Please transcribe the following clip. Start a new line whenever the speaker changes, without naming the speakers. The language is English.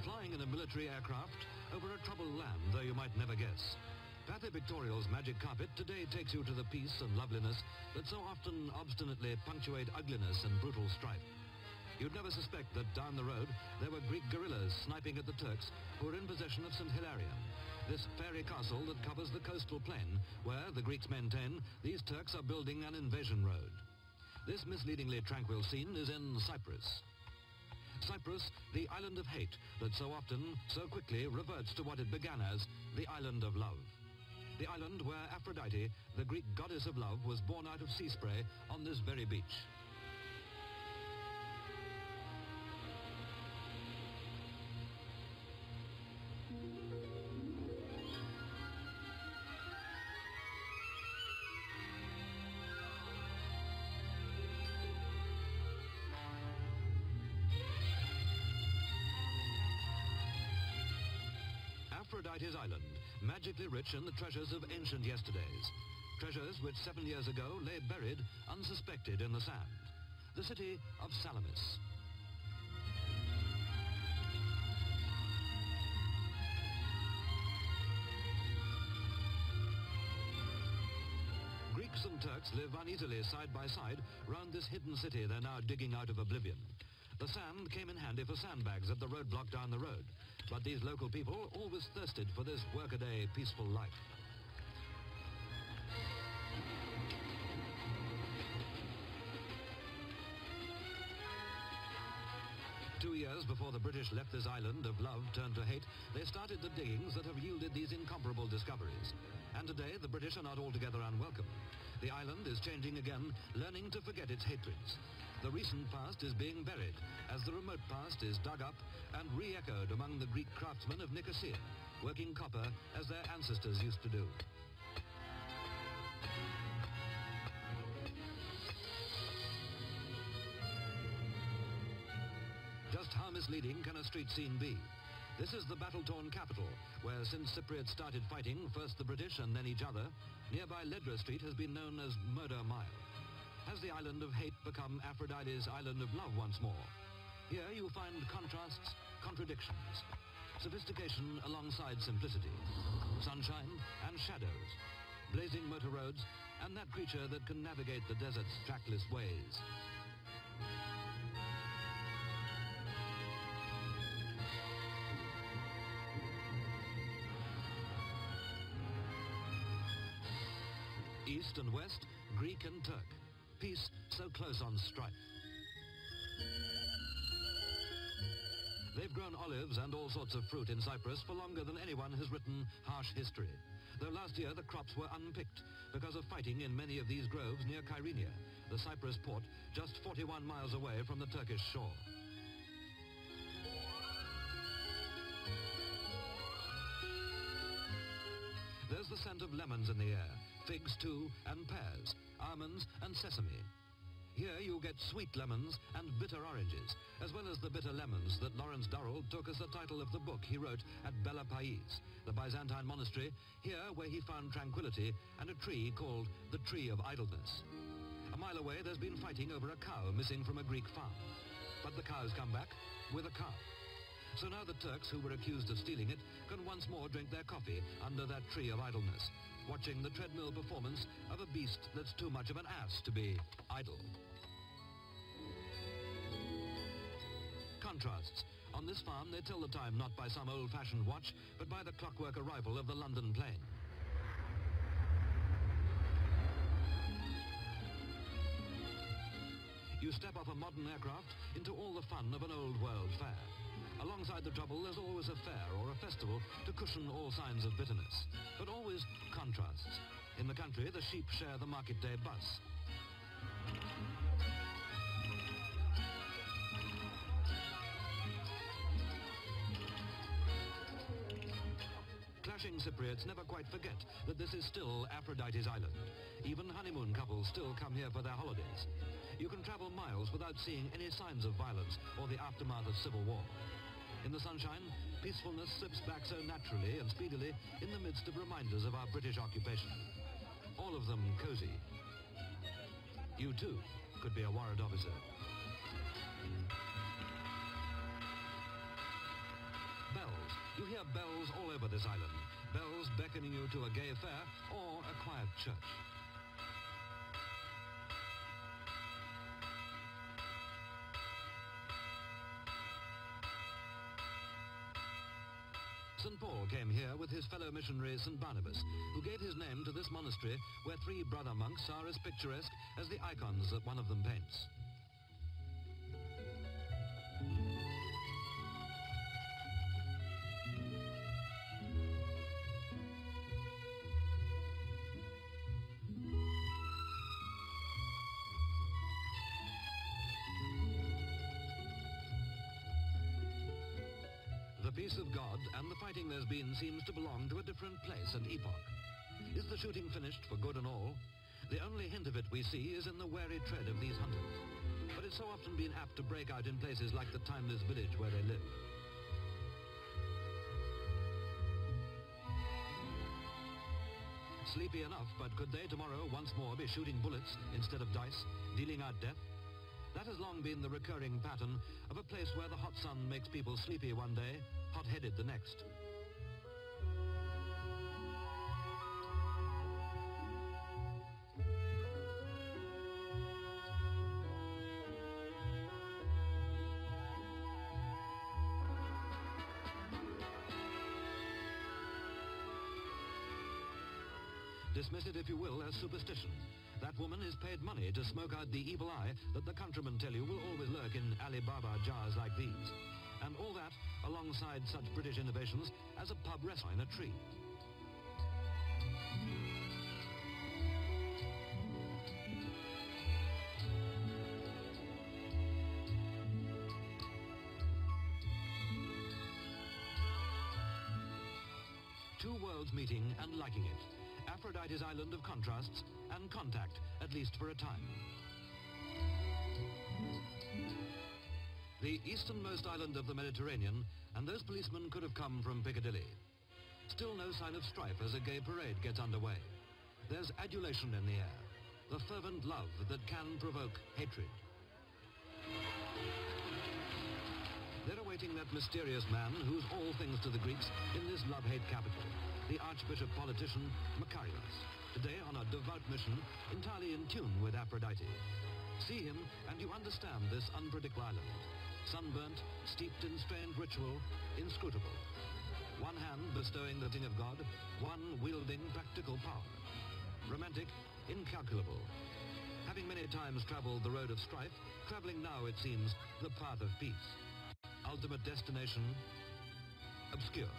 flying in a military aircraft over a troubled land, though you might never guess. Pathé Pictorial's magic carpet today takes you to the peace and loveliness that so often obstinately punctuate ugliness and brutal strife. You'd never suspect that down the road there were Greek guerrillas sniping at the Turks who were in possession of St. Hilarion, this fairy castle that covers the coastal plain where, the Greeks maintain, these Turks are building an invasion road. This misleadingly tranquil scene is in Cyprus. Cyprus, the island of hate that so often, so quickly reverts to what it began as, the island of love. The island where Aphrodite, the Greek goddess of love, was born out of sea spray on this very beach. Aphrodite's Island, magically rich in the treasures of ancient yesterdays. Treasures which 7 years ago lay buried, unsuspected in the sand. The city of Salamis. Greeks and Turks live uneasily side by side round this hidden city they're now digging out of oblivion. The sand came in handy for sandbags at the roadblock down the road, but these local people always thirsted for this workaday peaceful life. Two years before the British left this island of love turned to hate, they started the diggings that have yielded these incomparable discoveries. And today, the British are not altogether unwelcome. The island is changing again, learning to forget its hatreds. The recent past is being buried, as the remote past is dug up and re-echoed among the Greek craftsmen of Nicosia, working copper as their ancestors used to do. Just how misleading can a street scene be? This is the battle-torn capital, where since Cypriots started fighting, first the British and then each other, nearby Ledra Street has been known as Murder Mile. Has the island of hate become Aphrodite's island of love once more? Here you find contrasts, contradictions, sophistication alongside simplicity, sunshine and shadows, blazing motor roads, and that creature that can navigate the desert's trackless ways. East and West, Greek and Turk. Peace so close on strife. They've grown olives and all sorts of fruit in Cyprus for longer than anyone has written harsh history. Though last year the crops were unpicked because of fighting in many of these groves near Kyrenia, the Cyprus port just 41 miles away from the Turkish shore. There's the scent of lemons in the air, figs too, and pears, almonds and sesame. Here you get sweet lemons and bitter oranges, as well as the bitter lemons that Lawrence Durrell took as the title of the book he wrote at Bela Pais, the Byzantine monastery, here where he found tranquility and a tree called the Tree of Idleness. A mile away there's been fighting over a cow missing from a Greek farm. But the cow's come back with a calf. So now the Turks, who were accused of stealing it, can once more drink their coffee under that Tree of Idleness, watching the treadmill performance of a beast that's too much of an ass to be idle. Contrasts. On this farm, they tell the time not by some old-fashioned watch, but by the clockwork arrival of the London plane. You step off a modern aircraft into all the fun of an old-world fair. Alongside the trouble, there's always a fair or a festival to cushion all signs of bitterness. But always contrasts. In the country, the sheep share the market day bus. Clashing Cypriots never quite forget that this is still Aphrodite's island. Even honeymoon couples still come here for their holidays. You can travel miles without seeing any signs of violence or the aftermath of civil war. In the sunshine, peacefulness slips back so naturally and speedily in the midst of reminders of our British occupation. All of them cozy. You too could be a warrant officer. hear bells all over this island, bells beckoning you to a gay fair or a quiet church. St. Paul came here with his fellow missionary St. Barnabas, who gave his name to this monastery where three brother monks are as picturesque as the icons that one of them paints. The peace of God and the fighting there's been seems to belong to a different place and epoch. Is the shooting finished for good and all? The only hint of it we see is in the wary tread of these hunters. But it's so often been apt to break out in places like the timeless village where they live. Sleepy enough, but could they tomorrow once more be shooting bullets instead of dice, dealing out death? That has long been the recurring pattern of a place where the hot sun makes people sleepy one day, hot-headed the next. Dismiss it if you will as superstition. That woman is paid money to smoke out the evil eye that the countrymen tell you will always lurk in Alibaba jars like these. And all that alongside such British innovations as a pub restaurant in a tree. Two worlds meeting and liking it. Aphrodite's island of contrasts and contact, at least for a time. The easternmost island of the Mediterranean, and those policemen could have come from Piccadilly. Still no sign of strife as a gay parade gets underway. There's adulation in the air, the fervent love that can provoke hatred. They're awaiting that mysterious man who's all things to the Greeks in this love-hate capital, the Archbishop-politician Makarios, today on a devout mission entirely in tune with Aphrodite. See him and you understand this unpredictable island. Sunburnt, steeped in strange ritual, inscrutable. One hand bestowing the thing of God, one wielding practical power. Romantic, incalculable. Having many times traveled the road of strife, traveling now, it seems, the path of peace. Ultimate destination, obscure.